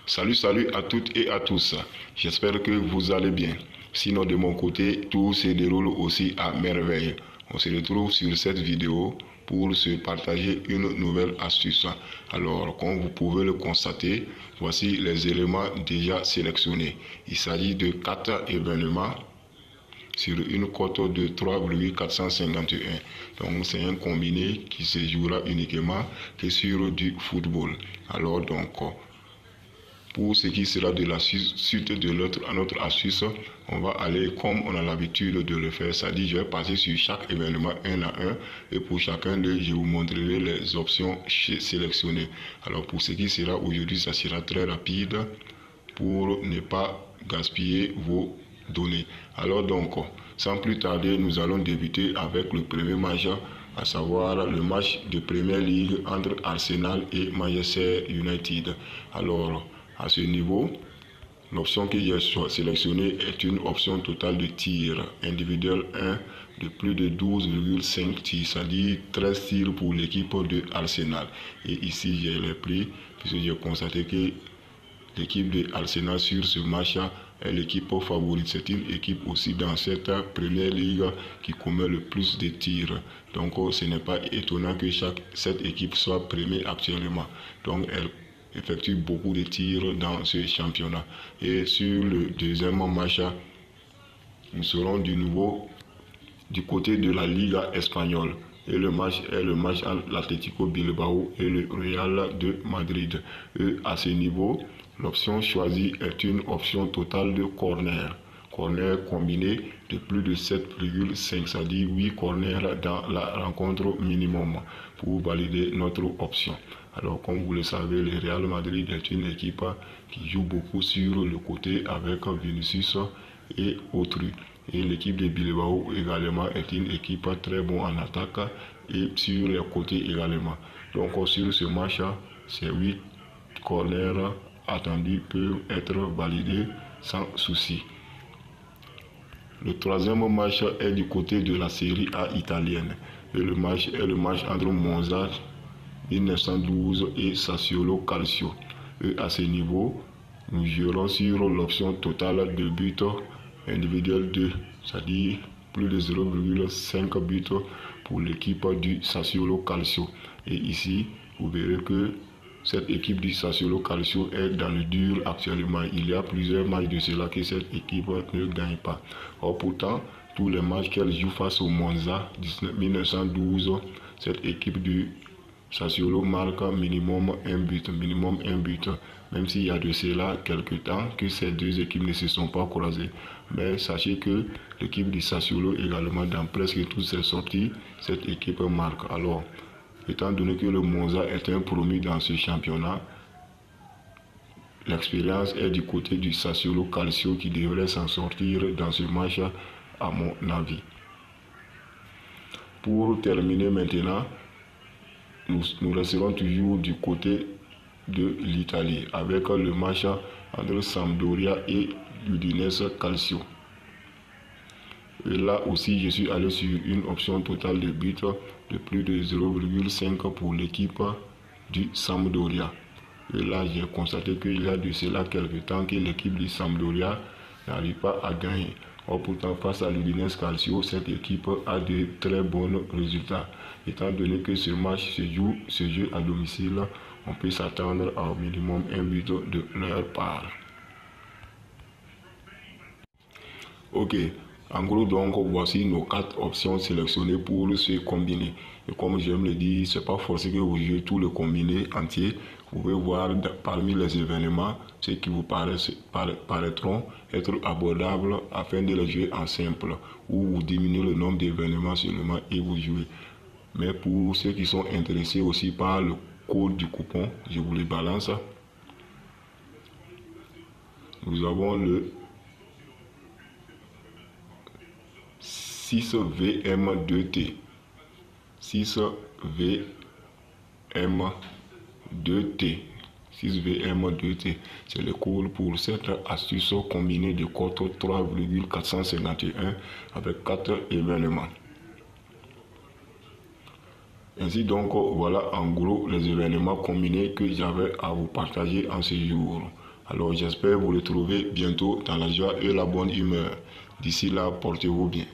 Salut à toutes et à tous. J'espère que vous allez bien. Sinon, de mon côté, tout se déroule aussi à merveille. On se retrouve sur cette vidéo pour se partager une nouvelle astuce. Alors, comme vous pouvez le constater, voici les éléments déjà sélectionnés. Il s'agit de 4 événements sur une cote de 3,451. Donc, c'est un combiné qui se jouera uniquement que sur du football. Alors, donc, pour ce qui sera de la suite de notre astuce, on va aller comme on a l'habitude de le faire. C'est-à-dire, je vais passer sur chaque événement un à un et pour chacun d'eux, je vous montrerai les options sélectionnées. Alors, pour ce qui sera aujourd'hui, ça sera très rapide pour ne pas gaspiller vos données. Alors donc, sans plus tarder, nous allons débuter avec le premier match, à savoir le match de Premier League entre Arsenal et Manchester United. Alors, à ce niveau, l'option que j'ai sélectionnée est une option totale de tir individuel 1 de plus de 12,5 tirs, c'est-à-dire 13 tirs pour l'équipe de Arsenal. Et ici, j'ai les prix, puisque j'ai constaté que l'équipe de Arsenal sur ce match est l'équipe favorite. C'est une équipe aussi dans cette première ligue qui commet le plus de tirs. Donc, ce n'est pas étonnant que cette équipe soit première actuellement. Donc, elle effectue beaucoup de tirs dans ce championnat. Et sur le deuxième match, nous serons du nouveau du côté de la Liga espagnole. Et le match est le match entre l'Atlético Bilbao et le Real de Madrid. Et à ce niveau, l'option choisie est une option totale de corner. Corner combiné de plus de 7,5, c'est-à-dire 8 corners dans la rencontre minimum pour valider notre option. Alors, comme vous le savez, le Real Madrid est une équipe qui joue beaucoup sur le côté avec Vinicius et autrui. Et l'équipe de Bilbao également est une équipe très bonne en attaque et sur les côtés également. Donc, sur ce match, ces 8 corners attendus peuvent être validés sans souci. Le troisième match est du côté de la Série A italienne. Et le match est le match entre Monza 1912 et Sassuolo Calcio. Et à ce niveau, nous jouerons sur l'option totale de buts individuels 2, c'est-à-dire plus de 0,5 buts pour l'équipe du Sassuolo Calcio. Et ici, vous verrez que cette équipe du Sassuolo Calcio est dans le dur actuellement. Il y a plusieurs matchs de cela que cette équipe ne gagne pas. Or pourtant, tous les matchs qu'elle joue face au Monza 1912, cette équipe du Sassuolo marque minimum un but. Même s'il y a de cela quelques temps que ces deux équipes ne se sont pas croisées. Mais sachez que l'équipe du Sassuolo également, dans presque toutes ses sorties, cette équipe marque. Alors, étant donné que le Monza est un promu dans ce championnat, l'expérience est du côté du Sassuolo Calcio qui devrait s'en sortir dans ce match, à mon avis. Pour terminer maintenant, nous resterons toujours du côté de l'Italie avec le match entre Sampdoria et Udinese Calcio. Et là aussi, je suis allé sur une option totale de buts de plus de 0,5 pour l'équipe du Sampdoria. Et là, j'ai constaté qu'il y a de cela quelques temps que l'équipe du Sampdoria n'arrive pas à gagner. Or, pourtant, face à l'Udinese Calcio, cette équipe a de très bons résultats. Étant donné que ce match se joue à domicile, on peut s'attendre à au minimum un but de leur part. Ok. En gros, donc, voici nos 4 options sélectionnées pour se combiner. Et comme j'aime le dire, c'est pas forcé que vous jouez tout le combiné entier. Vous pouvez voir parmi les événements ceux qui vous paraîtront être abordables afin de les jouer en simple. Ou vous diminuez le nombre d'événements seulement et vous jouez. Mais pour ceux qui sont intéressés aussi par le code du coupon, je vous le balance. Nous avons le 6VM2T. 6VM2T. 6VM2T. C'est le code pour cette astuce combinée de cote 3,451 avec 4 événements. Ainsi donc, voilà en gros les événements combinés que j'avais à vous partager en ce jour. Alors j'espère vous retrouver bientôt dans la joie et la bonne humeur. D'ici là, portez-vous bien.